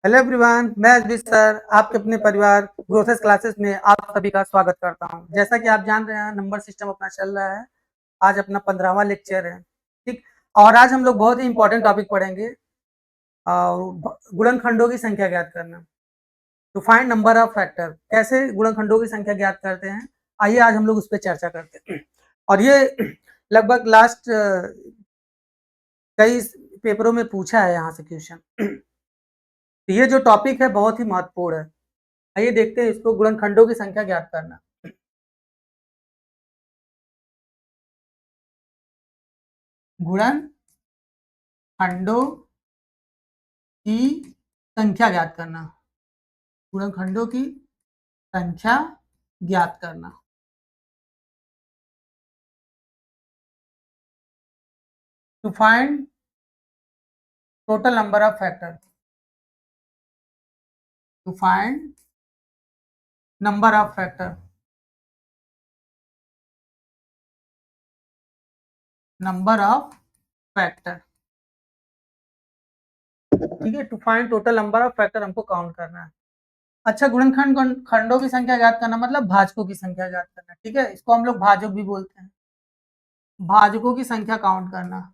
Hello everyone, मैं Ajay sir आपके अपने परिवार ग्रोसेस क्लासेस में आप सभी का स्वागत करता हूं। जैसा कि आप जान रहे हैं, नंबर सिस्टम अपना चल रहा है। आज अपना 15वां लेक्चर है, ठीक। और आज हम लोग बहुत ही इंपॉर्टेंट टॉपिक पढ़ेंगे, गुणनखंडों की संख्या ज्ञात करना। To find number of factor, कैसे गुणनखंडों की संख्या ज्ञात करते हैं, आइए आज हम लोग उस पर चर्चा करते हैं। और ये लगभग लास्ट कई पेपरों में पूछा है यहाँ से क्वेश्चन। तो ये जो टॉपिक है बहुत ही महत्वपूर्ण है। आइए देखते हैं इसको, गुणनखंडों की संख्या ज्ञात करना। गुणनखंडों की संख्या ज्ञात करना। गुणनखंडों की संख्या ज्ञात करना। To find total number of factor. To find number of factor. Number of factor, ठीक है। To find total number of factor हमको काउंट करना है। अच्छा, खंडों की संख्या ज्ञात करना मतलब भाजकों की संख्या ज्ञात करना, ठीक है। इसको हम लोग भाजक भी बोलते हैं। भाजकों की संख्या काउंट करना।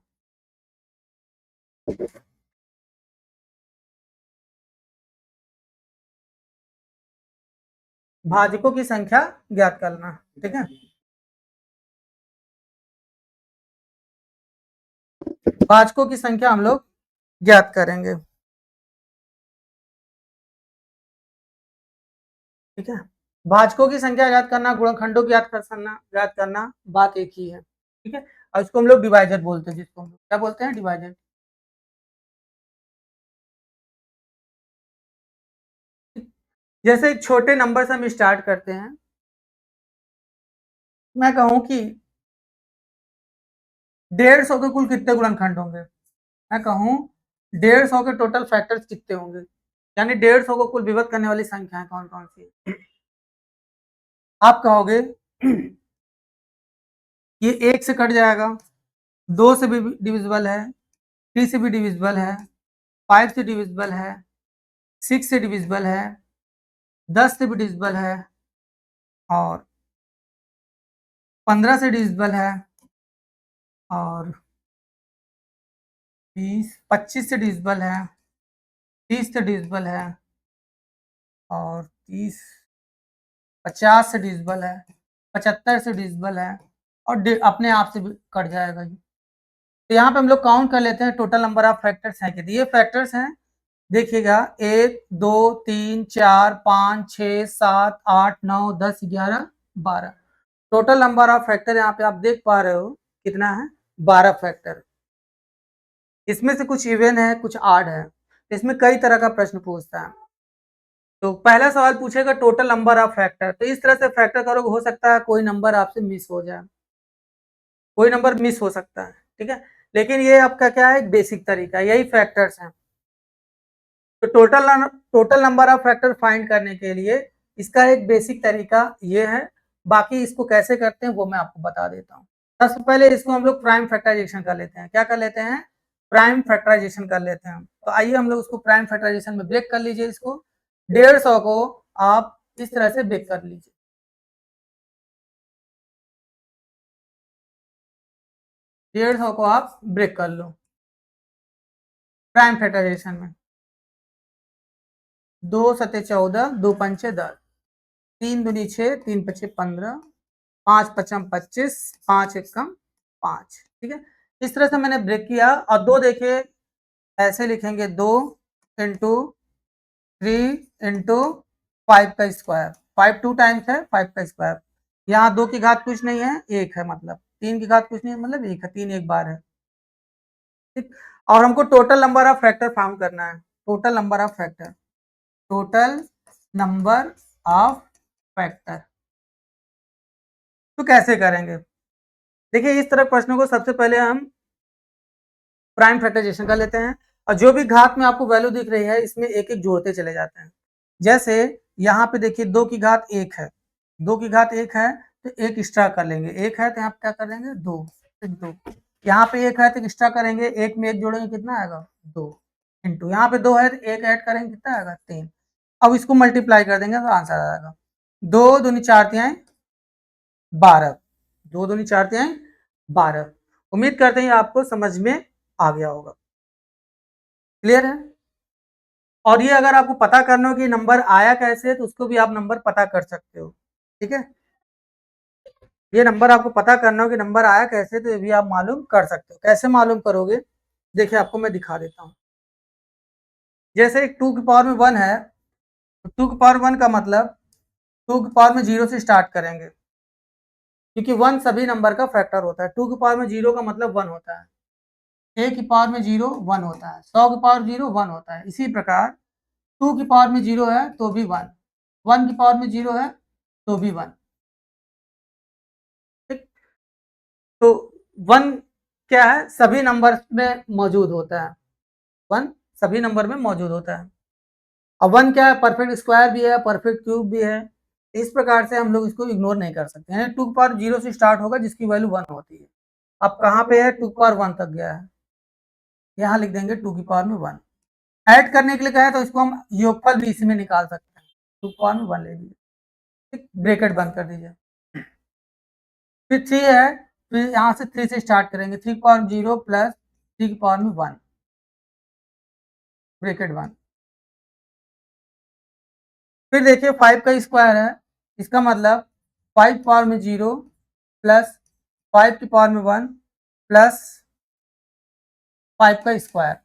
भाजकों की संख्या ज्ञात करना, ठीक है। भाजकों की संख्या हम लोग ज्ञात करेंगे, ठीक है। भाजकों की संख्या ज्ञात करना, गुणनखंडों की ज्ञात करना बात एक ही है, ठीक है। और इसको हम लोग डिवाइजर बोलते हैं, जिसको हम लोग क्या बोलते हैं, डिवाइजर। जैसे एक छोटे नंबर से हम स्टार्ट करते हैं। मैं कहूं कि 150 के कुल कितने गुणनखंड होंगे। मैं कहूं 150 के टोटल फैक्टर्स कितने होंगे, यानी 150 को कुल विभक्त करने वाली संख्या कौन कौन सी है। आप कहोगे ये 1 से कट जाएगा, 2 से भी डिविजिबल है, 3 से भी डिविजिबल है, 5 से डिविजिबल है, 6 से डिविजिबल है, 10 से भी डिविजिबल है, और 15 से डिविजिबल है, और 25 से डिविजिबल है, 30 से डिविजिबल है, और 50 से डिविजिबल है, 75 से डिविजिबल है, और अपने आप से भी कट जाएगा। तो यहाँ पे हम लोग काउंट कर लेते हैं टोटल नंबर ऑफ फैक्टर्स हैं कितने। ये फैक्टर्स हैं, देखिएगा, 1 2 3 4 5 6 7 8 9 10 11 12। टोटल नंबर ऑफ फैक्टर यहाँ पे आप देख पा रहे हो कितना है, 12 फैक्टर। इसमें से कुछ इवन है, कुछ आड है। इसमें कई तरह का प्रश्न पूछता है। तो पहला सवाल पूछेगा टोटल नंबर ऑफ फैक्टर, तो इस तरह से फैक्टर करोगे, हो सकता है कोई नंबर आपसे मिस हो जाए, कोई नंबर मिस हो सकता है, ठीक है। लेकिन ये आपका क्या है, एक बेसिक तरीका, यही फैक्टर्स हैं। तो total number of factor find करने के लिए इसका एक बेसिक तरीका ये है। बाकी इसको कैसे करते हैं वो मैं आपको बता देता हूँ। सबसे पहले इसको हम लोग प्राइम फैक्टराइजेशन कर लेते हैं। क्या कर लेते हैं, प्राइम फैक्टराइजेशन कर लेते हैं। तो आइए हम लोग उसको प्राइम फैक्टराइजेशन में ब्रेक कर लीजिए। इसको 150 को आप इस तरह से ब्रेक कर लीजिए। 150 को आप ब्रेक कर लो प्राइम फैक्टराइजेशन में। 2 सते 14, 2 पंचे 10, 3 दूनी 6, 3 पचे 15, 5 पचम 25, 5 एकम 5, ठीक है। इस तरह से मैंने ब्रेक किया। और 2 देखिए ऐसे लिखेंगे, 2 इंटू 3 इंटू 5 का स्क्वायर। 5 2 टाइम्स है, 5 का स्क्वायर। यहाँ 2 की घात कुछ नहीं है, 1 है, मतलब 3 की घात कुछ नहीं है, मतलब 1 है, 3 एक बार है, ठीक। और हमको total number of factor found करना है। Total number of factor, total number of factor. तो कैसे करेंगे, देखिए इस तरह प्रश्नों को सबसे पहले हम प्राइम फैक्टराइजेशन कर लेते हैं। और जो भी घात में आपको वैल्यू दिख रही है, इसमें एक एक जोड़ते चले जाते हैं। जैसे यहाँ पे देखिए 2 की घात 1 है, 2 की घात 1 है, तो एक एक्स्ट्रा कर लेंगे। 1 है तो यहाँ पे क्या कर लेंगे, 2 इंटू, यहाँ पे 1 है तो एक्स्ट्रा करेंगे, 1 में 1 जोड़ेंगे कितना आएगा, 2 इंटू, यहाँ पे 2 है तो 1 ऐड करेंगे कितना आएगा 3। अब इसको मल्टीप्लाई कर देंगे तो आंसर आ जाएगा 2 दूनी 4 तिहाई 12, 2 दूनी 4 तिहाई 12। उम्मीद करते हैं आपको समझ में आ गया होगा। क्लियर है? और ये अगर आपको पता करना हो कि नंबर आया कैसे तो उसको भी आप नंबर पता कर सकते हो। ठीक है, ये नंबर आपको पता करना हो कि नंबर आया कैसे तो ये भी आप मालूम कर सकते हो। कैसे मालूम करोगे, देखिए आपको मैं दिखा देता हूँ। जैसे 2 की पावर में 1 है तो 2 की पावर 1 का मतलब 2 की पावर में 0 से स्टार्ट करेंगे, क्योंकि 1 सभी नंबर का फैक्टर होता है। 2 की पावर में 0 का मतलब 1 होता है, a की पावर में 0 1 होता है, 100 की पावर 0 1 होता है। इसी प्रकार 2 की पावर में 0 है तो भी 1, 1 की पावर में 0 है तो भी 1। ठीक, तो 1 क्या है, सभी नंबर में मौजूद होता है, 1 सभी नंबर में मौजूद होता है। अब 1 क्या है, परफेक्ट स्क्वायर भी है, परफेक्ट क्यूब भी है। इस प्रकार से हम लोग इसको इग्नोर नहीं कर सकते हैं। 2 की पावर 0 से स्टार्ट होगा जिसकी वैल्यू 1 होती है। अब कहाँ पे है, 2 की पावर 1 तक गया है, यहाँ लिख देंगे 2 की पावर में 1। ऐड करने के लिए कहा है तो इसको हम योगफल भी इसी में निकाल सकते हैं। 2 की पावर में 1 ले लीजिए, ठीक, ब्रैकेट बंद कर दीजिए। फिर 3 है, फिर यहाँ से 3 से स्टार्ट करेंगे, 3 की पावर 0 प्लस 3 की पावर में 1, ब्रैकेट बंद। फिर देखिए 5 का स्क्वायर है, इसका मतलब 5 पावर में 0 प्लस 5 की पावर में 1 प्लस 5 का स्क्वायर।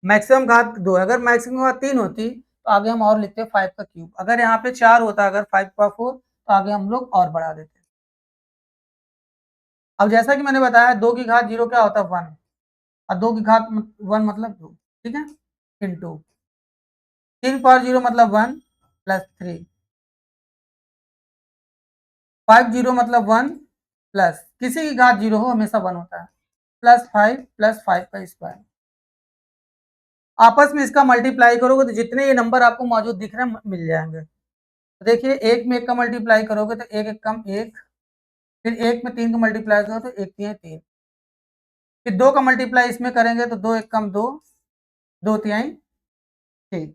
मैक्सिमम घात 2 है, अगर मैक्सिमम घात 3 होती तो आगे हम और लिखते 5 का क्यूब। अगर यहाँ पे 4 होता, अगर 5 का 4 तो आगे हम लोग और बढ़ा देते। अब जैसा कि मैंने बताया 2 की घात 0 क्या होता है 1, और 2 की घात 1 मतलब 2, ठीक है, इंटू 3 पावर 0 मतलब 1 प्लस 3, 5 0 मतलब 1 प्लस किसी की घात 0 हो हमेशा 1 होता है, प्लस 5 प्लस 5 का स्क्वायर। आपस में इसका मल्टीप्लाई करोगे तो जितने ये नंबर आपको मौजूद दिख रहे हैं मिल जाएंगे। तो देखिए एक में एक का मल्टीप्लाई करोगे तो एक एक कम एक, फिर एक में 3 का मल्टीप्लाई करोगे तो एक तिहाई 3, फिर 2 का मल्टीप्लाई इसमें करेंगे तो 2 एक कम 2, 2 तिहाई 6।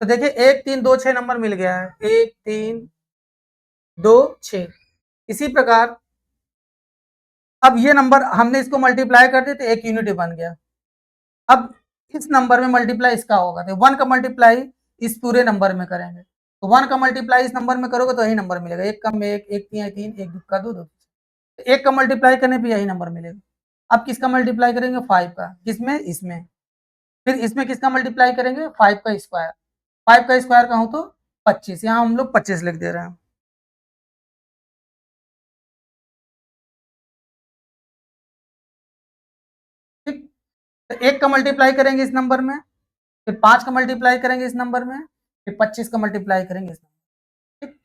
तो देखिए 1 3 2 6 नंबर मिल गया है, 1 3 2 6। इसी प्रकार अब ये नंबर हमने इसको मल्टीप्लाई कर दिया तो एक यूनिट बन गया। अब इस नंबर में मल्टीप्लाई इसका होगा तो 1 का मल्टीप्लाई इस पूरे नंबर में करेंगे, तो 1 का मल्टीप्लाई इस नंबर में करोगे तो यही नंबर मिलेगा, एक कम एक, एक तिहाई 3, एक दुक्का 2, 2। एक का मल्टीप्लाई करने पे यही नंबर मिलेगा। अब किसका मल्टीप्लाई करेंगे 5 का, किसमें, इसमें। फिर इसमें किसका मल्टीप्लाई करेंगे 5 का स्क्वायर, 5 का स्क्वायर कहूँ तो 25, यहाँ हम लोग 25 लिख दे रहे हैं। ठीक, तो एक का मल्टीप्लाई करेंगे इस नंबर में, फिर 5 का मल्टीप्लाई करेंगे इस नंबर में, फिर 25 का मल्टीप्लाई करेंगे इस नंबर। ठीक,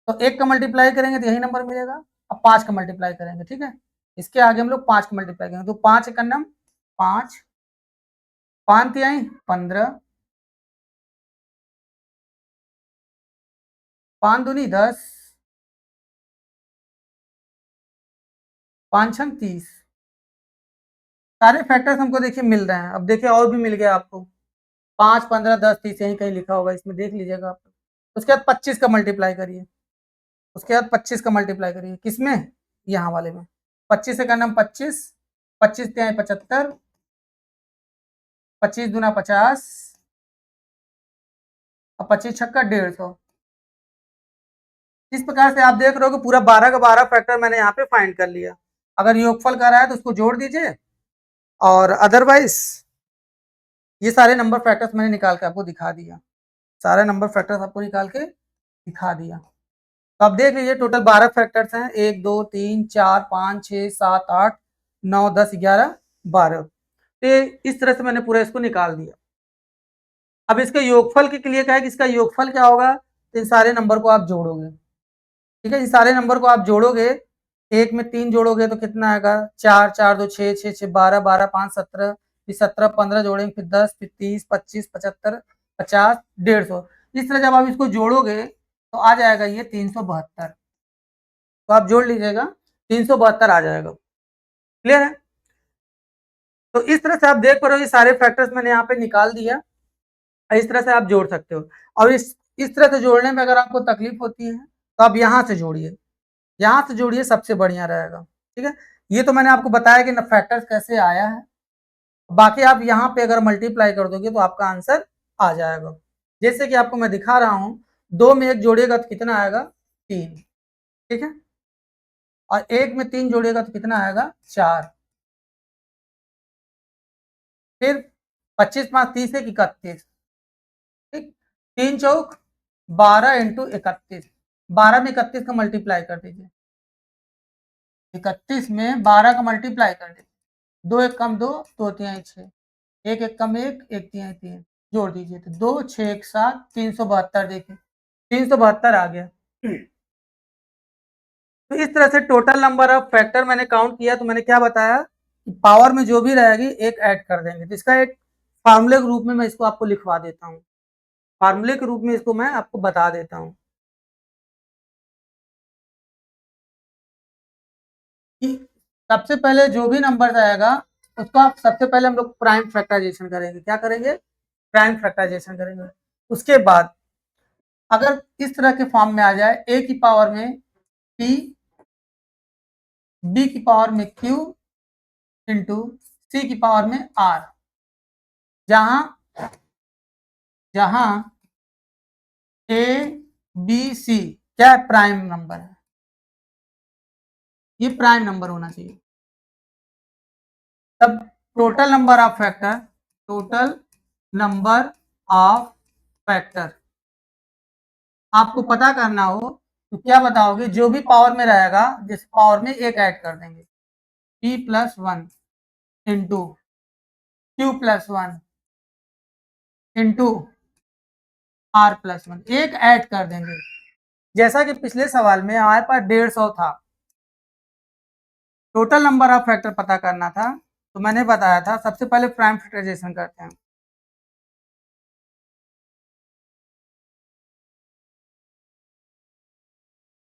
तो एक का मल्टीप्लाई करेंगे तो यही नंबर मिलेगा। अब 5 का मल्टीप्लाई करेंगे, ठीक है, इसके आगे हम लोग 5 का मल्टीप्लाई करेंगे तो 5 एक नम 5, 5 तिहाई 15, 5 दूनी 10, 5 छंग 30। सारे फैक्टर्स हमको देखिए मिल रहे हैं। अब देखिए और भी मिल गया आपको, 5 15 10 30 यहीं कहीं लिखा होगा, इसमें देख लीजिएगा आप। उसके बाद 25 का मल्टीप्लाई करिए, उसके बाद 25 का मल्टीप्लाई करिए किसमें, यहाँ वाले में। 25 से का नाम 25, 25 तिहाई 75, 25 दूना 50 और 25 छक्का 150। इस प्रकार से आप देख रहे हो कि पूरा 12 का 12 फैक्टर मैंने यहाँ पे फाइंड कर लिया। अगर योगफल कर रहा है तो उसको जोड़ दीजिए, और अदरवाइज ये सारे नंबर फैक्टर्स मैंने निकाल के आपको दिखा दिया, सारे नंबर फैक्टर्स आपको निकाल के दिखा दिया। तो आप देख लीजिए टोटल 12 फैक्टर्स हैं, 1 2 3 4 5 6 7 8 9 10 11 12। तो इस तरह से मैंने पूरा इसको निकाल दिया। अब इसके योगफल के लिए क्या है कि इसका योगफल क्या होगा, तो इन सारे नंबर को आप जोड़ोगे, ठीक है, इन सारे नंबर को आप जोड़ोगे, एक में 3 जोड़ोगे तो कितना आएगा 4 4 2 6 6 6 12 12 5 17, फिर 17 15 जोड़ेंगे, फिर 10, फिर 30 25 75 50 150। इस तरह जब आप इसको जोड़ोगे तो आ जाएगा ये 372। तो आप जोड़ लीजिएगा 372 आ जाएगा। क्लियर है? तो इस तरह से आप देख पा रहे हो, ये सारे फैक्टर्स मैंने यहाँ पे निकाल दिया। इस तरह से आप जोड़ सकते हो। और इस तरह से जोड़ने में अगर आपको तकलीफ होती है तो आप यहाँ से जोड़िए, यहाँ से जोड़िए, सबसे बढ़िया रहेगा। ठीक है, ये तो मैंने आपको बताया कि फैक्टर्स कैसे आया है। बाकी आप यहाँ पे अगर मल्टीप्लाई कर दोगे तो आपका आंसर आ जाएगा। जैसे कि आपको मैं दिखा रहा हूँ, 2 में 1 जोड़िएगा तो कितना आएगा, 3। ठीक है, और 1 में 3 जोड़िएगा तो कितना आएगा, 4। फिर 25 5 30 1 31। ठीक, 3 चौक 12 इंटू 31, 12 में 31 का मल्टीप्लाई कर दीजिए, 31 में 12 का मल्टीप्लाई कर दीजिए, 2 1 कम 2, 2 3 6, 1 1 कम 1, 1 3 3, जोड़ दीजिए तो 2 6 1 7, 372। देखिए 372 आ गया। तो इस तरह से टोटल नंबर ऑफ फैक्टर मैंने काउंट किया, तो मैंने क्या बताया कि पावर में जो भी रहेगी एक ऐड कर देंगे। तो इसका एक फार्मूले के रूप में मैं इसको आपको लिखवा देता हूँ, फार्मूले के रूप में इसको मैं आपको बता देता हूँ कि सबसे पहले जो भी नंबर आएगा उसका सबसे पहले हम लोग प्राइम फैक्टराइजेशन करेंगे। क्या करेंगे, प्राइम फैक्टराइजेशन करेंगे। उसके बाद अगर इस तरह के फॉर्म में आ जाए, ए की पावर में पी, बी की पावर में क्यू, इंटू सी की पावर में आर, जहां जहां ए बी सी क्या प्राइम नंबर है, ये प्राइम नंबर होना चाहिए। तब total number of factor, total number of factor आपको पता करना हो तो क्या बताओगे, जो भी पावर में रहेगा जिस पावर में एक ऐड कर देंगे, p plus 1 into Q plus 1 into R plus 1, एक ऐड कर देंगे। जैसा कि पिछले सवाल में हमारे पास 150 था, टोटल नंबर ऑफ फैक्टर पता करना था, तो मैंने बताया था सबसे पहले प्राइम फैक्टराइजेशन करते हैं।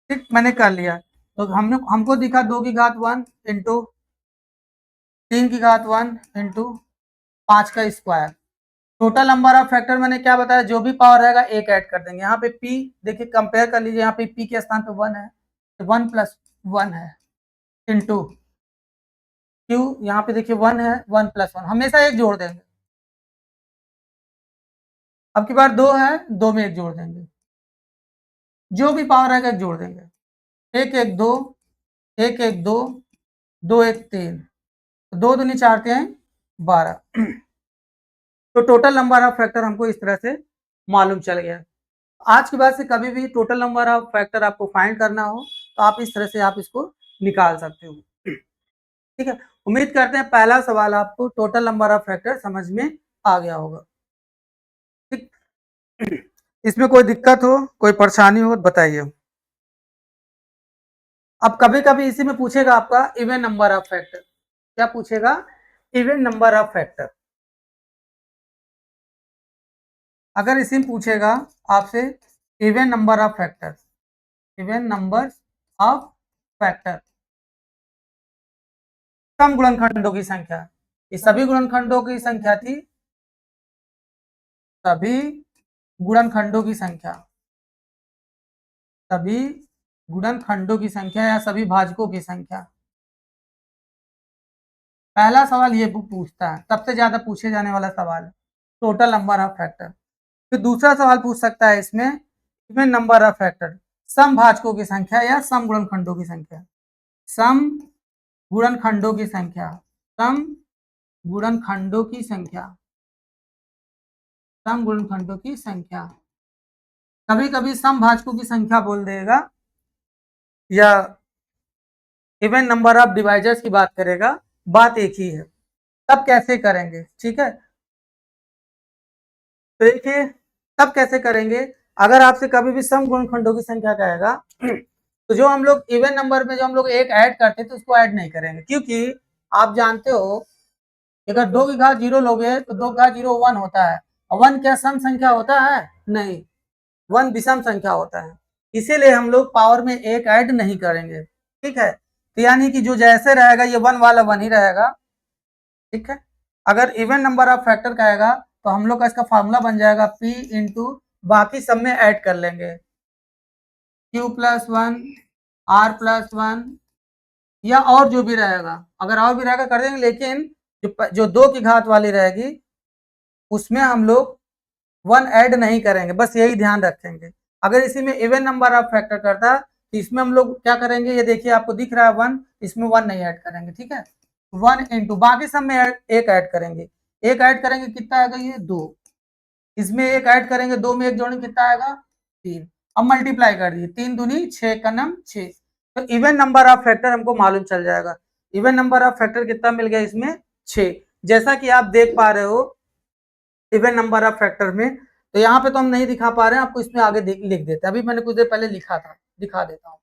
ठीक, मैंने कर लिया। तो हमको दिखा 2 की घात 1 इंटू 3 की घात 1 इंटू 5 का square. Total number of factor मैंने क्या बताया, जो भी पावर रहेगा एक ऐड कर देंगे। यहाँ पे p देखिए कंपेयर कर लीजिए, यहाँ पे p के स्थान पे 1 है तो 1 प्लस 1 है, इंटू q यहाँ पे देखिए 1 है, 1 प्लस 1, हमेशा एक जोड़ देंगे। अब की बार 2 है, 2 में एक जोड़ देंगे, जो भी पावर रहेगा एक जोड़ देंगे। 1 1 2, 1 1 2, 2 1 3, 2 दूनी 4 3 12। तो टोटल नंबर ऑफ फैक्टर हमको इस तरह से मालूम चल गया। आज के बाद से कभी भी टोटल नंबर ऑफ फैक्टर आपको फाइंड करना हो तो आप इस तरह से आप इसको निकाल सकते हो। ठीक है, उम्मीद करते हैं पहला सवाल आपको टोटल नंबर ऑफ फैक्टर समझ में आ गया होगा। ठीक, इसमें कोई दिक्कत हो, कोई परेशानी हो बताइए। अब कभी कभी इसी में पूछेगा आपका इवन नंबर ऑफ फैक्टर, क्या पूछेगा, इवन नंबर ऑफ फैक्टर। अगर इसी में पूछेगा आपसे even number of factor, even number of factor, sum गुणनखंडों की संख्या, ये सभी गुणनखंडों की संख्या थी, सभी गुणनखंडों की संख्या, सभी गुणनखंडों की संख्या या सभी भाजकों की संख्या। पहला सवाल ये पूछता है, सबसे ज्यादा पूछे जाने वाला सवाल, टोटल नंबर ऑफ फैक्टर। फिर दूसरा सवाल पूछ सकता है इसमें इवन नंबर ऑफ फैक्टर, सम भाजकों की संख्या या सम गुणनखंडों की संख्या, सम गुणनखंडों की संख्या, सम गुणनखंडों की संख्या, सम गुणनखंडों की संख्या। कभी कभी सम भाजकों की संख्या बोल देगा या इवन नंबर ऑफ डिवाइजर्स की बात करेगा, बात एक ही है। तब कैसे करेंगे, ठीक है, तो देखिए तब कैसे करेंगे, अगर आपसे कभी भी सम गुणनखंडों की संख्या कहेगा तो जो हम लोग इवन नंबर में जो हम लोग एक ऐड करते हैं तो उसको ऐड नहीं करेंगे, क्योंकि आप जानते हो अगर 2 की घात 0 लोगे तो 2 की घात 0 1 होता है, और 1 क्या सम संख्या होता है, नहीं, 1 विषम संख्या होता है, इसीलिए हम लोग पावर में एक ऐड नहीं करेंगे। ठीक है, तो यानी कि जो जैसे रहेगा ये 1 वाला 1 ही रहेगा। ठीक है, अगर इवन नंबर ऑफ फैक्टर का आएगा तो हम लोग का इसका फार्मूला बन जाएगा p इंटू बाकी सब में ऐड कर लेंगे q+1 r+1 या और जो भी रहेगा, अगर और भी रहेगा कर देंगे, लेकिन जो 2 की घात वाली रहेगी उसमें हम लोग 1 ऐड नहीं करेंगे, बस यही ध्यान रखेंगे। अगर इसी में इवन नंबर ऑफ फैक्टर करता तो इसमें हम लोग क्या करेंगे, ये देखिए आपको दिख रहा है 1, इसमें 1 नहीं ऐड करेंगे, ठीक है। 1 इंटू बाकी सब में एक ऐड करेंगे, एक ऐड करेंगे कितना आएगा, ये 2, इसमें एक ऐड करेंगे, 2 में एक जोड़ेंगे कितना आएगा 3, अब मल्टीप्लाई कर दिए, 3 दूनी 6 का नम 6, तो इवन नंबर ऑफ फैक्टर हमको मालूम चल जाएगा। इवन नंबर ऑफ फैक्टर कितना मिल गया इसमें 6, जैसा कि आप देख पा रहे हो इवन नंबर ऑफ फैक्टर में। तो यहाँ पे तो हम नहीं दिखा पा रहे हैं आपको, इसमें आगे लिख देते हैं, अभी मैंने कुछ देर पहले लिखा था, दिखा देता हूँ।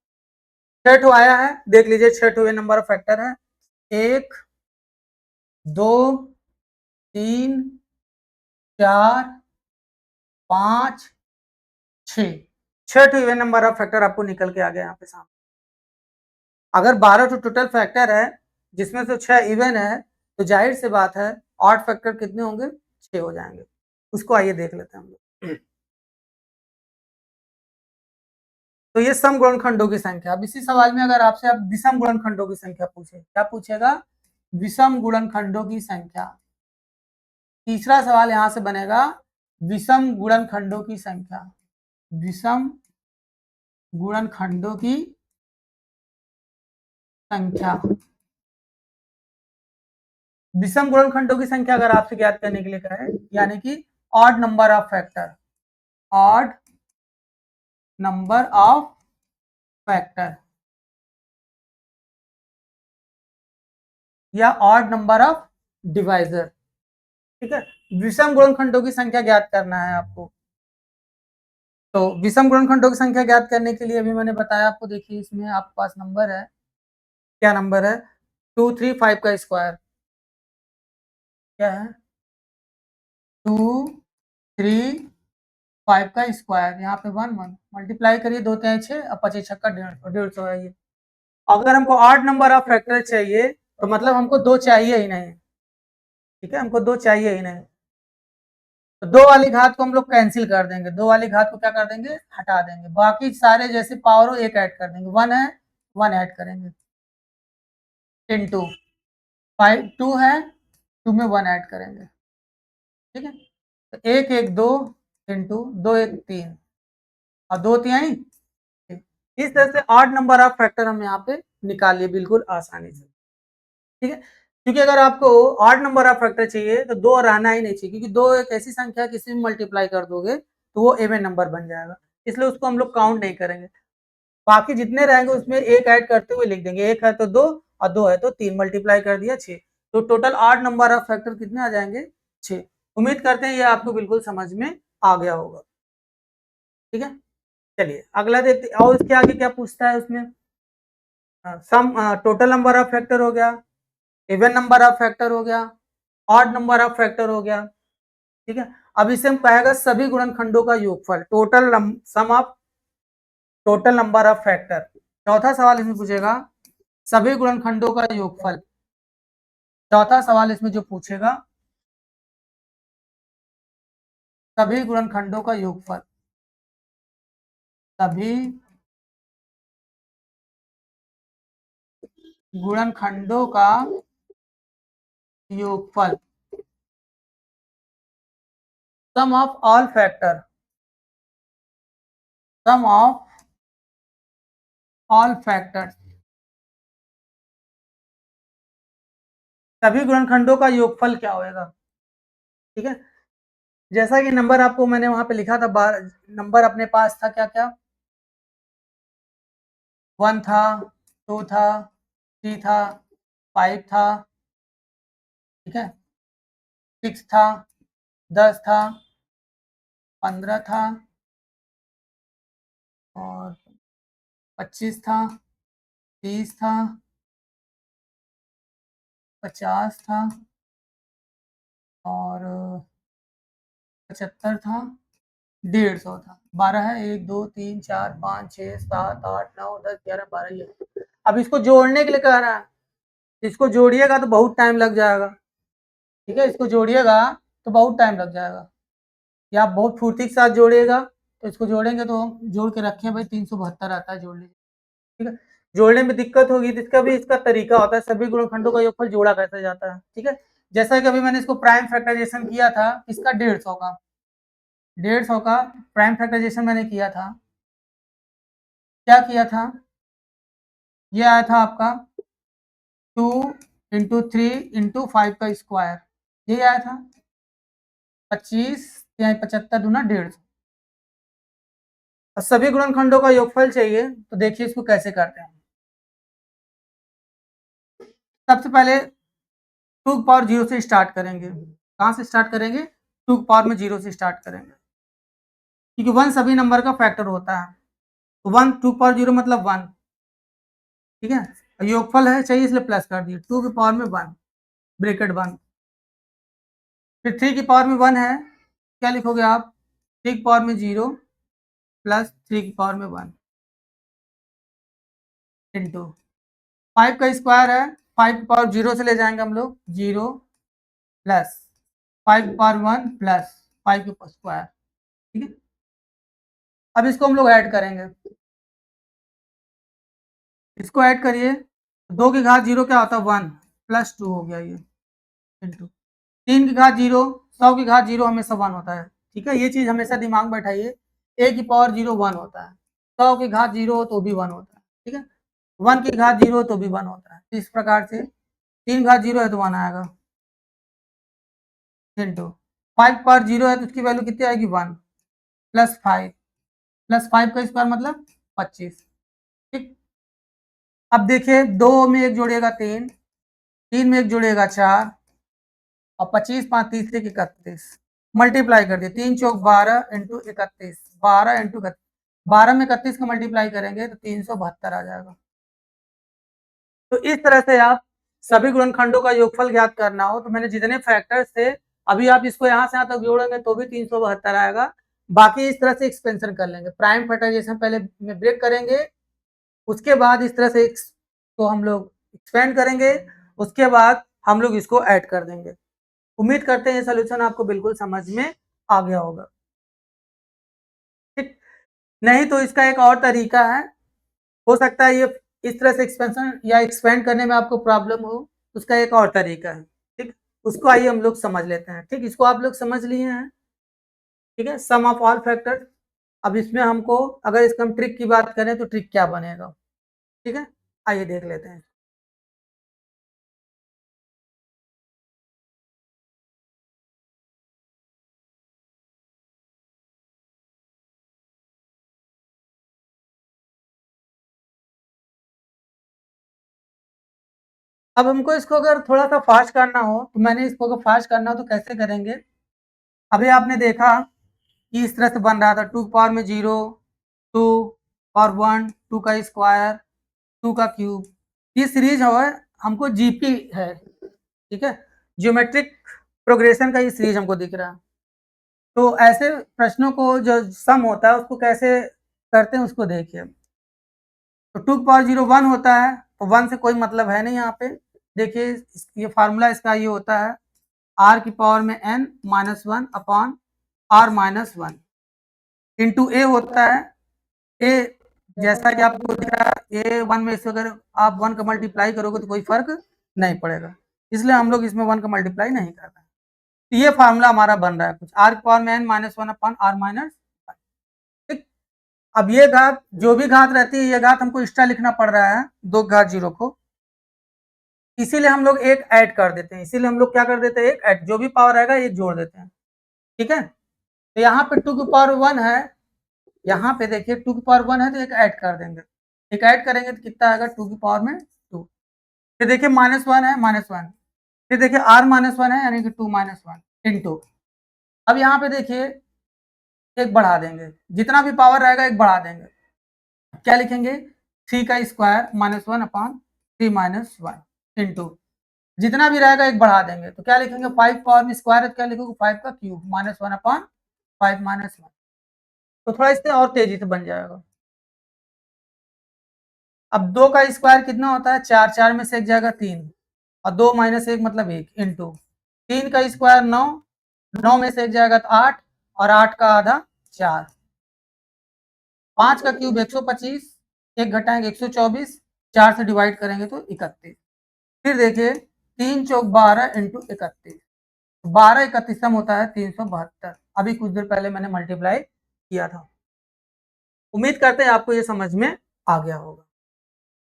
6 आया है, देख लीजिए 6 इवन नंबर ऑफ फैक्टर है, 1 2 3 4 5 6 इवन नंबर ऑफ फैक्टर आपको निकल के आ गया यहाँ पे सामने। अगर 12 टोटल फैक्टर है जिसमें से 6 इवन है तो जाहिर सी बात है ऑड फैक्टर कितने होंगे, 6 हो जाएंगे। उसको आइए देख लेते हैं हम लोग। तो ये सम गुणनखंडों की संख्या। अब इसी सवाल में अगर आपसे आप विषम गुणनखंडों की संख्या पूछे, क्या पूछेगा, विषम गुणनखंडों की संख्या। तीसरा सवाल यहां से बनेगा विषम गुणनखंडों की संख्या, विषम गुणनखंडों की संख्या। विषम गुणनखंडों की संख्या अगर आपसे ज्ञात करने के लिए कहे, यानी कि odd number of factor, odd number of factor या ऑड नंबर ऑफ डिवाइजर, ठीक है। विषम गुणनखंडों की संख्या ज्ञात करना है आपको। तो विषम गुणनखंडों की संख्या ज्ञात करने के लिए अभी मैंने बताया आपको, देखिए इसमें आपके पास नंबर है, क्या नंबर है, 2 3 5 का स्क्वायर, क्या है 2 3 5 का स्क्वायर, यहाँ पे 1 1 मल्टीप्लाई करिए, 2 3 6 और 25 छक्का 150 है ये। अगर हमको ऑड नंबर ऑफ फैक्टर चाहिए तो मतलब हमको 2 चाहिए ही नहीं, ठीक है, हमको 2 चाहिए ही नहीं। तो 2 वाली घात को हम लोग कैंसिल कर देंगे, 2 वाली घात को क्या कर देंगे, हटा देंगे, बाकी सारे जैसे पावर हो एक ऐड कर देंगे, 1 है 1 ऐड करेंगे, इंटू 5 2 है 2 में 1 ऐड करेंगे, ठीक है। तो 1 1 2 इंटू 2 1 3 और 2 3, इस तरह से ऑड नंबर ऑफ फैक्टर हम यहाँ पे निकालिए बिल्कुल आसानी से, ठीक है। क्योंकि अगर आपको ऑड नंबर ऑफ फैक्टर चाहिए तो 2 रहना ही नहीं चाहिए, क्योंकि 2 एक ऐसी संख्या किसी में मल्टीप्लाई कर दोगे तो वो इवन नंबर बन जाएगा, इसलिए उसको हम लोग काउंट नहीं करेंगे। बाकी जितने रहेंगे उसमें एक ऐड करते हुए लिख देंगे, एक है तो 2 और 2 है तो 3, मल्टीप्लाई कर दिया 6, तो total odd number of factor कितने आ जाएंगे 6। उम्मीद करते हैं ये आपको बिल्कुल समझ में आ गया होगा, ठीक है। चलिए अगला देखते, और इसके आगे क्या पूछता है उसमें, sum total number of factor हो गया, इवन नंबर ऑफ फैक्टर हो गया, ऑड नंबर ऑफ फैक्टर हो गया, ठीक है। अब इसे हम कहेगा सभी गुणनखंडों का योगफल, total sum of total number of factor. चौथा सवाल इसमें पूछेगा सभी गुणनखंडों का योगफल, चौथा सवाल इसमें जो पूछेगा सभी गुणनखंडों का योगफल, सभी गुणनखंडों का योगफल, sum of all factor, sum of all factor, सभी गुणनखंडों का योगफल क्या होगा, ठीक है। जैसा कि नंबर आपको मैंने वहां पे लिखा था, नंबर अपने पास था क्या क्या, 1 था, 2 था, 3 था, 5 था, ठीक है, 6 था, 10 था, 15 था और 25 था, 30 था, 50 था और 75 था, 150 था, 12 है, 1 2 3 4 5 6 7 8 9 10 11 12 ये। अब इसको जोड़ने के लिए कह रहा है, इसको जोड़िएगा तो बहुत टाइम लग जाएगा, ठीक है, इसको जोड़िएगा तो बहुत टाइम लग जाएगा, या आप बहुत फुर्ती के साथ जोड़िएगा तो इसको जोड़ेंगे तो हम जोड़ के रखें भाई 372 आता है, जोड़ लीजिए। ठीक है, जोड़ने में दिक्कत होगी तो इसका भी इसका तरीका होता है, सभी गुणनखंडों का योगफल जोड़ा कैसे जाता है। ठीक है, जैसा कि अभी मैंने इसको प्राइम फैक्टराइजेशन किया था, इसका 150 का 150 का प्राइम फैक्टराइजेशन मैंने किया था। क्या किया था, ये आया था आपका 2 इंटू 3 इंटू 5 का स्क्वायर, ये आया था 25 या 75 दूना 150। और सभी गुणनखंडों का योगफल चाहिए तो देखिए इसको कैसे करते हैं। सबसे पहले 2 की पावर 0 से स्टार्ट करेंगे। कहाँ से स्टार्ट करेंगे, 2 की पावर में 0 से स्टार्ट करेंगे, क्योंकि 1 सभी नंबर का फैक्टर होता है। तो 1 2 की पावर 0 मतलब 1। ठीक है, योगफल है चाहिए इसलिए प्लस कर दिए, 2 की पावर में 1 ब्रैकेट 1। फिर 3 की पावर में 1 है, क्या लिखोगे आप, 3 की पावर में 0 प्लस 3 की पावर में 1 इंटू 5 का स्क्वायर है, 5 की पावर 0 से ले जाएंगे हम लोग, 0 प्लस 5 की पावर 1 प्लस 5 का स्क्वायर। ठीक है, अब इसको हम लोग ऐड करेंगे, इसको ऐड करिए, 2 की घात 0 क्या होता है 1 प्लस 2 हो गया ये इंटू 3 की घात 0, 100 की घात 0 हमेशा 1 होता है। ठीक है, ये चीज हमेशा दिमाग में बैठाइए, a की पावर 0 1 होता है, 100 की घात 0 हो तो भी 1 होता है। ठीक है, 1 की घात 0 हो तो भी 1 होता है। इस प्रकार से 3 घात 0 है तो 1 आएगा इंटू 5 पावर 0 है तो उसकी वैल्यू कितनी आएगी 1 प्लस 5 प्लस 5 का स्क्वायर मतलब 25। ठीक, अब देखिए 2 में एक जोड़िएगा 3, 3 में एक जोड़िएगा 4 और 25 5 30 31, मल्टीप्लाई कर दिए, 3 चौक 12 इंटू 31, 12 इंटू 12 में 31 का मल्टीप्लाई करेंगे तो 372 आ जाएगा। तो इस तरह से आप सभी गुणनखंडों का योगफल ज्ञात करना हो तो मैंने जितने फैक्टर्स थे, अभी आप इसको यहाँ से यहाँ तक जोड़ेंगे तो भी 372 आएगा। बाकी इस तरह से एक्सपेंशन कर लेंगे, प्राइम फैक्टराइजेशन पहले में ब्रेक करेंगे, उसके बाद इस तरह से तो हम लोग एक्सपेंड करेंगे, उसके बाद हम लोग इसको ऐड कर देंगे। उम्मीद करते हैं ये सोल्यूशन आपको बिल्कुल समझ में आ गया होगा। ठीक, नहीं तो इसका एक और तरीका है, हो सकता है ये इस तरह से एक्सपेंशन या एक्सपेंड करने में आपको प्रॉब्लम हो, उसका एक और तरीका है। ठीक, उसको आइए हम लोग समझ लेते हैं। ठीक, इसको आप लोग समझ लिए हैं। ठीक है, सम ऑफ ऑल फैक्टर। अब इसमें हमको अगर इसका हम ट्रिक की बात करें तो ट्रिक क्या बनेगा। ठीक है, आइए देख लेते हैं। अब हमको इसको अगर थोड़ा सा फास्ट करना हो तो मैंने इसको अगर फास्ट करना हो तो कैसे करेंगे, अभी आपने देखा कि इस तरह से बन रहा था, 2 पावर में 0, 2 और 1, 2 का स्क्वायर, 2 का क्यूब, ये सीरीज है हमको जीपी है। ठीक है, ज्योमेट्रिक प्रोग्रेशन का ये सीरीज हमको दिख रहा है। तो ऐसे प्रश्नों को जो सम होता है उसको कैसे करते हैं उसको देखिए। तो 2 पावर 0 1 होता है, तो 1 से कोई मतलब है नहीं यहाँ पे। देखिए ये फार्मूला इसका ये होता है, आर की पावर में n minus 1 upon R minus 1 into A होता है। ए जैसा कि आपको दिख रहा है, ए 1 में से अगर आप 1 का मल्टीप्लाई करोगे तो कोई फर्क नहीं पड़ेगा, इसलिए हम लोग इसमें 1 का मल्टीप्लाई नहीं कर रहे हैं। तो ये फार्मूला हमारा बन रहा है कुछ, आर की पावर में n minus 1 upon R minus. ठीक, अब ये घात जो भी घात रहती है, ये घात हमको एक्स्ट्रा लिखना पड़ रहा है 2 घात 0 को, इसीलिए हम लोग एक ऐड कर देते हैं, इसीलिए हम लोग क्या कर देते हैं, एक ऐड, जो भी पावर आएगा एक जोड़ देते हैं। ठीक है, तो यहाँ पे 2 की पावर 1 है, यहाँ पे देखिए 2 की पावर 1 है तो एक ऐड कर देंगे, एक ऐड करेंगे तो कितना आएगा 2 की पावर में 2। फिर देखिए माइनस 1 है, माइनस 1, फिर देखिए आर माइनस 1 है यानी कि 2 माइनस 1 इंटू, अब यहाँ पे देखिए एक बढ़ा देंगे, जितना भी पावर रहेगा एक बढ़ा देंगे, क्या लिखेंगे 3 का square minus 1 upon 3 minus 1 into, जितना भी रहेगा एक बढ़ा देंगे तो क्या लिखेंगे 5 पावर में स्क्वायर है तो क्या लिखोगे 5 का क्यूब माइनस 1 अपॉन 5 माइनस 1। तो थोड़ा इससे और तेजी से बन जाएगा। अब 2 का स्क्वायर कितना होता है 4, 4 में से एक जाएगा 3 और 2 माइनस 1 मतलब 1 इंटू 3 का स्क्वायर 9, 9 में से 1 जाएगा तो 8 और 8 का आधा 4, 5 का क्यूब 125, 1 घटाएंगे 124, 4 से डिवाइड करेंगे तो 31। फिर देखिए 3 चौक 12 इंटू 31, 12 31 होता है 372। अभी कुछ देर पहले मैंने मल्टीप्लाई किया था। उम्मीद करते हैं आपको ये समझ में आ गया होगा।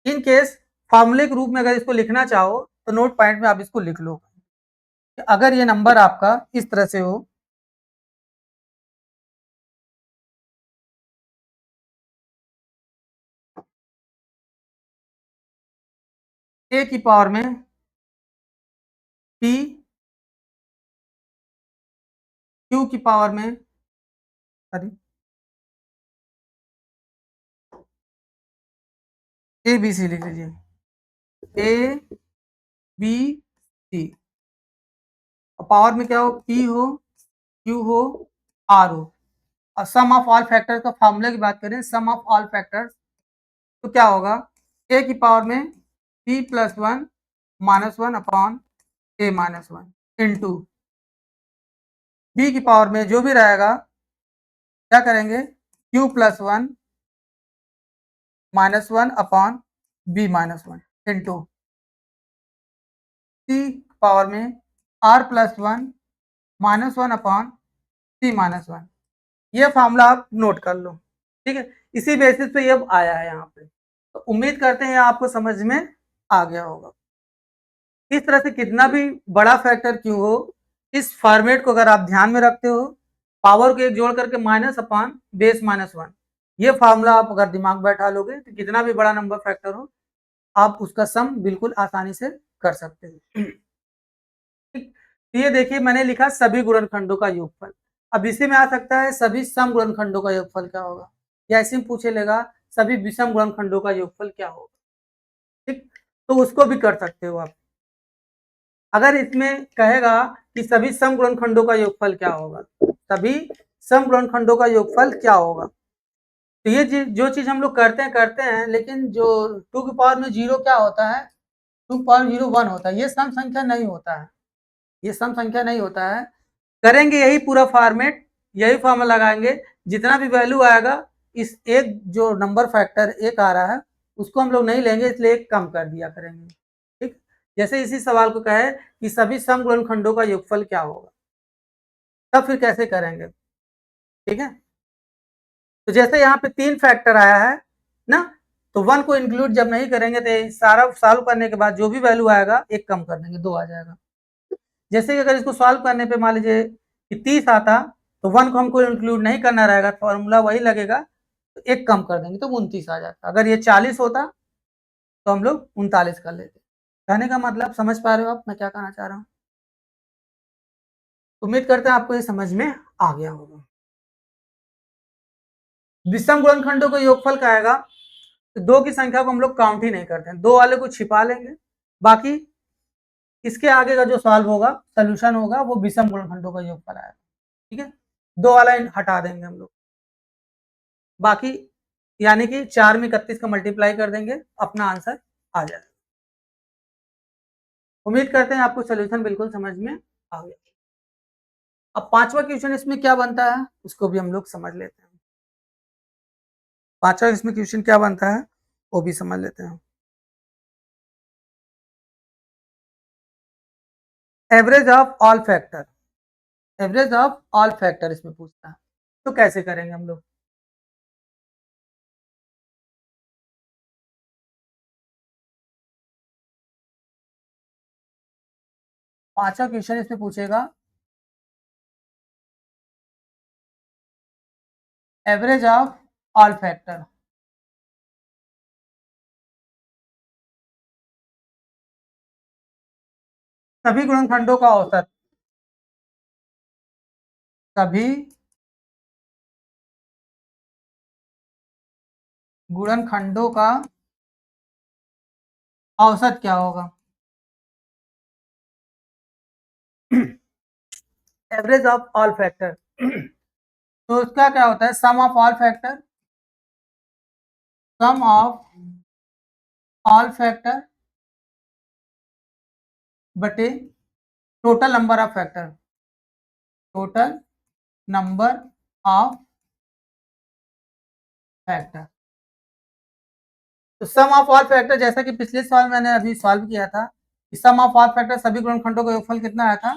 इन केस फॉर्मूले के रूप में अगर इसको लिखना चाहो तो नोट पॉइंट में आप इसको लिख लो। अगर ये नंबर आपका इस तरह से हो, a की पावर में p, q की पावर में सॉरी ए बी सी लिख लीजिए, ए बी सी। पावर में क्या हो, p हो, q हो, r हो। और सम ऑफ ऑल फैक्टर्स का फॉर्मूले की बात करें, सम ऑफ ऑल फैक्टर्स, तो क्या होगा, a की पावर में p plus 1 minus 1 upon a minus 1 into b की पावर में जो भी रहेगा क्या करेंगे, q plus 1 minus 1 upon b minus 1 into c power में r plus 1 minus 1 upon c minus 1। ये फॉर्मूला आप नोट कर लो, ठीक है। इसी बेसिस पे ये आया है यहाँ पे। तो उम्मीद करते हैं आपको समझ में आ गया होगा। इस तरह से कितना भी बड़ा फैक्टर क्यों हो, इस फॉर्मेट को अगर आप ध्यान में रखते हो, पावर को एक जोड़ करके माइनस अपॉन बेस माइनस 1, ये फार्मूला आप अगर दिमाग बैठा लोगे तो कितना भी बड़ा नंबर फैक्टर हो आप उसका सम बिल्कुल आसानी से कर सकते हो। ये देखिए मैंने लिखा सभी गुणनखंडों का योगफल। अब इसी में आ सकता है सभी सम गुणनखंडों का योगफल क्या होगा, या ऐसे में पूछे लेगा सभी विषम गुणनखंडों का योगफल क्या होगा, ठीक। तो उसको भी कर सकते हो आप। अगर इसमें कहेगा कि सभी सम गुणनखंडों का योगफल क्या होगा, सभी सम गुणनखंडों का योगफल क्या होगा, तो ये जो चीज हम लोग करते हैं, लेकिन जो 2 की पावर में 0 क्या होता है, 2 की पावर 0 1 होता है, ये सम संख्या नहीं होता है, ये सम संख्या नहीं होता है। करेंगे यही पूरा फॉर्मेट, यही फॉर्मूला लगाएंगे, जितना भी वैल्यू आएगा इस एक जो नंबर फैक्टर एक आ रहा है उसको हम लोग नहीं लेंगे, इसलिए एक कम कर दिया करेंगे, ठीक। जैसे इसी सवाल को कहे कि सभी सम गुणनखंडों का योगफल क्या होगा, तब फिर कैसे करेंगे, ठीक है। तो जैसे यहाँ पे 3 फैक्टर आया है ना, तो 1 को इंक्लूड जब नहीं करेंगे तो सारा सॉल्व करने के बाद जो भी वैल्यू आएगा एक कम कर देंगे, 2 आ जाएगा। जैसे कि अगर इसको सॉल्व करने पे मान लीजिए कि 30 आता तो 1 को हमको इंक्लूड नहीं करना रहेगा, फॉर्मूला वही लगेगा, तो एक कम कर देंगे तो 29 आ जाता। अगर ये 40 होता तो हम लोग 39 कर लेते। कहने का मतलब समझ पा रहे हो आप मैं क्या कहना चाह रहा हूँ। उम्मीद करते हैं आपको ये समझ में आ गया होगा। विषम गुणनखंडों का योगफल क्या आएगा, तो 2 की संख्या को हम लोग काउंट ही नहीं करते हैं, 2 वाले को छिपा लेंगे, बाकी इसके आगे का जो सॉल्व होगा सोल्यूशन होगा वो विषम गुणनखंडों का योगफल आएगा, ठीक है। 2 वाला हटा देंगे हम लोग, बाकी यानी कि 4 में 31 का मल्टीप्लाई कर देंगे, अपना आंसर आ जाएगा। उम्मीद करते हैं आपको सोल्यूशन बिल्कुल समझ में आ गया। अब 5वां क्वेश्चन इसमें क्या बनता है उसको भी हम लोग समझ लेते हैं। 5वां इसमें क्वेश्चन क्या बनता है वो भी समझ लेते हैं। Average of all factor, average of all factor इसमें पूछता है, तो कैसे करेंगे हम लोग। 5वां क्वेश्चन इसमें पूछेगा एवरेज ऑफ ऑल फैक्टर, सभी गुणनखंडों का औसत, सभी गुणनखंडों का औसत क्या होगा। एवरेज ऑफ ऑल फैक्टर, तो उसका क्या होता है, sum of all factor, sum of all factor बटे total number of factor, total number of factor. तो सम ऑफ ऑल फैक्टर, जैसा कि पिछले सवाल मैंने अभी सॉल्व किया था, सम ऑफ ऑल फैक्टर सभी गुणनखंडों का योगफल कितना आया था,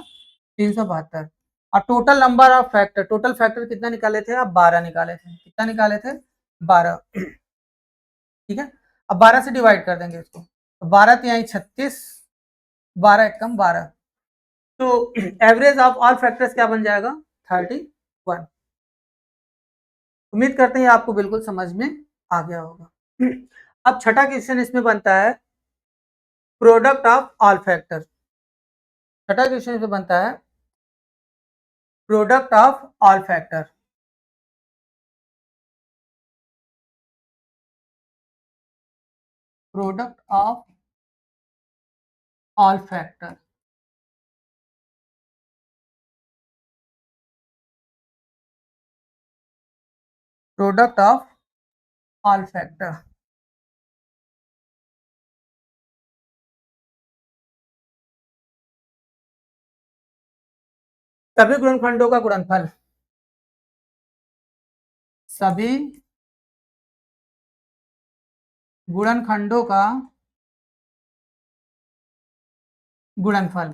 372। और total number of factor, total factor कितना निकाले थे आप, 12 निकाले थे। कितना निकाले थे, 12। ठीक है, अब 12 से डिवाइड कर देंगे इसको, तो 12 तिहाई 36, 12 एकम 12, तो एवरेज ऑफ ऑल फैक्टर्स क्या बन जाएगा, 31। उम्मीद करते हैं आपको बिल्कुल समझ में आ गया होगा। अब छठा क्वेश्चन इसमें बनता है प्रोडक्ट ऑफ ऑल फैक्टर। छठा क्वेश्चन इसमें बनता है product of all factor. Product of all factor, product of all factor. सभी गुणनखंडों का गुणनफल, सभी गुणनखंडों का गुणनफल।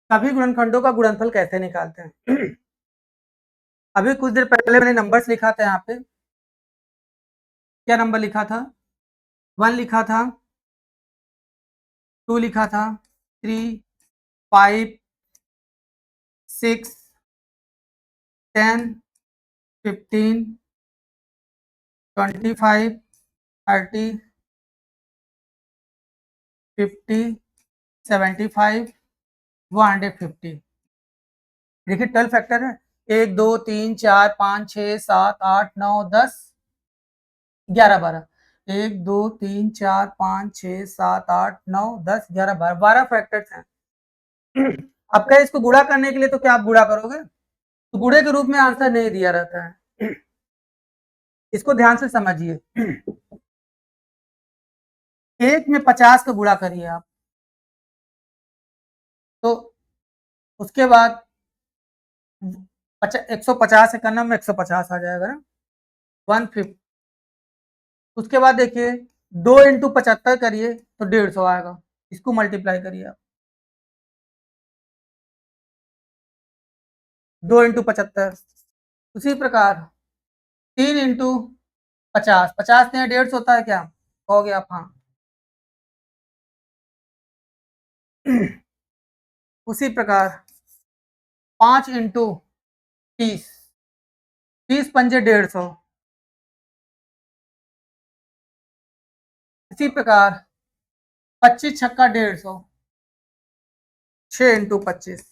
सभी गुणनखंडों का गुणनफल कैसे निकालते हैं। अभी कुछ देर पहले मैंने नंबर्स लिखा था यहाँ पे, क्या नंबर लिखा था, 1 लिखा था, 2 लिखा था, 3, 5, 6, 10, 15, 25, 30, 50, 75, 150। देखिए 12 फैक्टर है, 1 2 3 4 5 6 7 8 9 10 11 12, 1 2 3 4 5 6 7 8 9 10 11 12, 12 फैक्टर्स हैं। अब क्या इसको गुणा करने के लिए, तो क्या आप गुणा करोगे, तो गुणे के रूप में आंसर नहीं दिया रहता है, इसको ध्यान से समझिए। एक में 50 का गुणा करिए आप, तो उसके बाद 150 इक्यानवे में 150 आ जाएगा ना, 150। उसके बाद देखिए 2 इंटू 75 करिए तो 150 आएगा, इसको मल्टीप्लाई करिए आप, 2 इंटू 75। उसी प्रकार 3 इंटू 50, 50 ने 150 होता है क्या, हो गया आप, हाँ। उसी प्रकार 5 इंटू 30, 30 पंजे 150। इसी प्रकार 25 छक्का 150, 6 इंटू 25,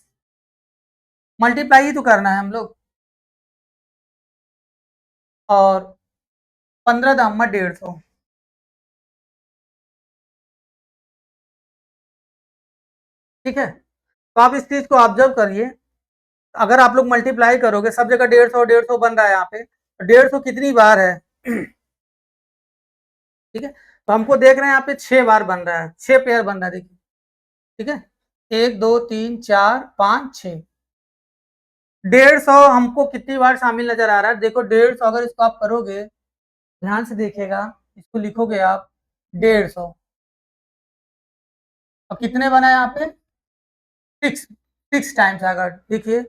मल्टीप्लाई ही तो करना है हम लोग, और 15 दाम 150। ठीक है, तो आप इस चीज को ऑब्जर्व करिए, अगर आप लोग मल्टीप्लाई करोगे, सब जगह 150 150 बन रहा है, यहाँ पे 150 कितनी बार है, ठीक है, तो हमको देख रहे हैं यहाँ पे 6 बार बन रहा है, 6 पेयर बन रहा है, देखिए। ठीक है, 1 2 3 4 5 6, 150 हमको कितनी बार शामिल नजर आ रहा है, देखो 150, अगर इसको आप करोगे, ध्यान से देखिएगा, इसको लिखोगे आप 150, और कितने बना है यहाँ पे, 6 टाइम्स आएगा। देखिए,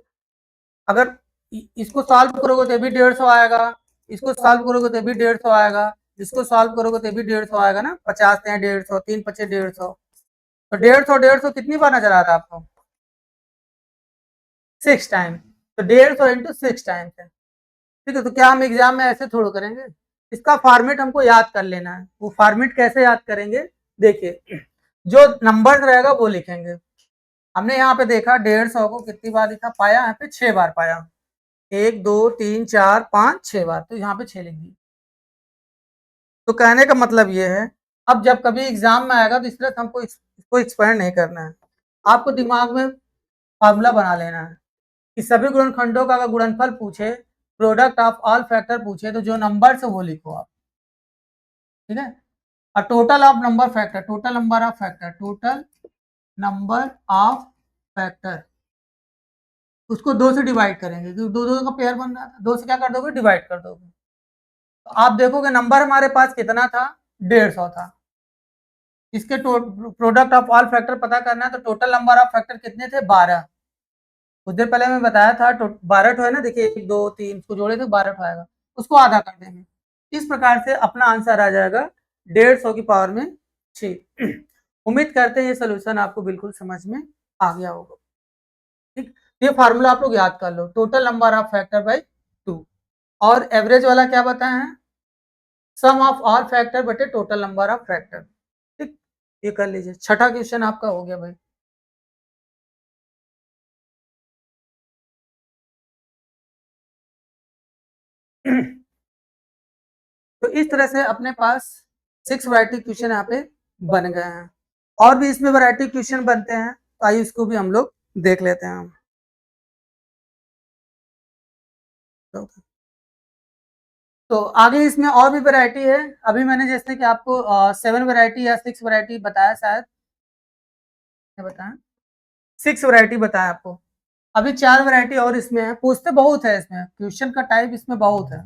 अगर इसको सॉल्व करोगे तो भी 150 आएगा, इसको सॉल्व करोगे तो भी 150 आएगा, इसको सॉल्व करोगे तो भी 150 आएगा ना, 50 है 150, 3 पचे 150, तो 150 150 कितनी बार नजर आ रहा है आपको, 6 टाइम, तो 150 इंटू 6 टाइम्स है। ठीक है, तो क्या हम एग्जाम में ऐसे थोड़ा करेंगे, इसका फॉर्मेट हमको याद कर लेना है। वो फॉर्मेट कैसे याद करेंगे, देखिए, जो नंबर रहेगा वो लिखेंगे। हमने यहाँ पे देखा 150 को कितनी बार लिखा, पाया यहाँ पे 6 बार पाया, 1 2 3 4 5 6 बार, तो यहाँ पे 6 लिख दिए। तो कहने का मतलब ये है, अब जब कभी एग्जाम में आएगा तो इस तरह हमको इसको एक्सपेंड नहीं करना है, आपको दिमाग में फार्मूला बना लेना है कि सभी गुणनखंडों का अगर गुणनफल पूछे, प्रोडक्ट ऑफ ऑल फैक्टर पूछे, तो जो नंबर से वो लिखो आप। ठीक है, और total of number factor, total number of factor, total number of factor, उसको 2 से डिवाइड करेंगे क्योंकि 2 2 का पेयर बन रहा था, 2 से क्या कर दोगे, डिवाइड कर दोगे। तो आप देखोगे नंबर हमारे पास कितना था, 150 था। इसके प्रोडक्ट ऑफ ऑल फैक्टर पता करना है, तो टोटल नंबर ऑफ फैक्टर कितने थे, 12। कुछ देर पहले मैं बताया था 12 ठो है ना, देखिए 1 2 3 इसको जोड़े तो 12 ठो आएगा, उसको आधा कर देंगे। इस प्रकार से अपना आंसर आ जाएगा 150 की पावर में 6। उम्मीद करते हैं ये सोल्यूशन आपको बिल्कुल समझ में आ गया होगा। ठीक, ये फार्मूला आप लोग याद कर लो, total number of factor by 2। और एवरेज वाला क्या बताए हैं, सम ऑफ ऑल फैक्टर बटे टोटल नंबर ऑफ फैक्टर। ठीक, ये कर लीजिए, छठा क्वेश्चन आपका हो गया भाई। तो इस तरह से अपने पास 6 वैरायटी क्वेश्चन यहाँ पे बन गए हैं। और भी इसमें वैरायटी क्वेश्चन बनते हैं, तो आइए इसको भी हम लोग देख लेते हैं। तो आगे इसमें और भी वैरायटी है। अभी मैंने जैसे कि आपको 7 वैरायटी या 6 वैरायटी बताया, शायद बताया 6 वैरायटी बताया आपको। अभी 4 वैरायटी और इसमें है, पूछते बहुत है इसमें, क्वेश्चन का टाइप इसमें बहुत है।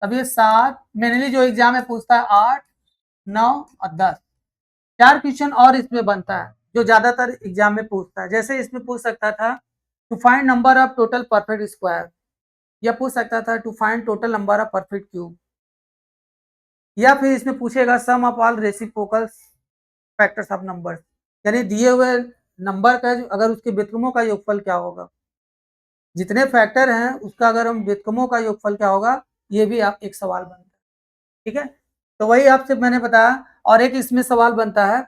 अब ये 7 मेनली जो एग्जाम में पूछता है, 8 9 और 10, 4 क्वेश्चन और इसमें बनता है जो ज्यादातर एग्जाम में पूछता है। जैसे इसमें पूछ सकता था to find number of total perfect square, या पूछ सकता था to find total number of perfect cube, या फिर इसमें पूछेगा sum of all reciprocal factors of number, यानी दिए हुए नंबर का अगर उसके व्युत्क्रमों का योगफल क्या होगा, जितने फैक्टर हैं उसका अगर हम व्युत्क्रमों का योगफल क्या होगा, ये भी आप एक सवाल बनता है। ठीक है, तो वही आपसे मैंने बताया। और एक इसमें सवाल बनता है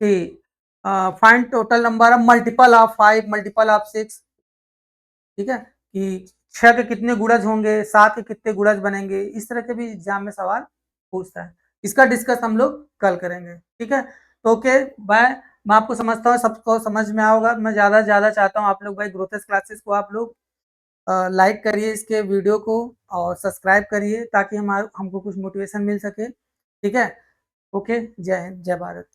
कि find total number of multiple of 5 multiple of 6। ठीक है, कि 6 के कितने गुणज होंगे, 7 के कितने गुणज बनेंगे, इस तरह के भी एग्जाम में सवाल पूछता है। इसका डिस्कस हम लोग कल करेंगे। ठीक है, तो ओके बाय। मैं आपको समझता हूँ सबको समझ में आओगा। मैं ज़्यादा से ज़्यादा चाहता हूँ आप लोग भाई ग्रोथेस क्लासेस को आप लोग लाइक करिए इसके वीडियो को, और सब्सक्राइब करिए ताकि हमको कुछ मोटिवेशन मिल सके। ठीक है, ओके, जय हिंद, जय भारत।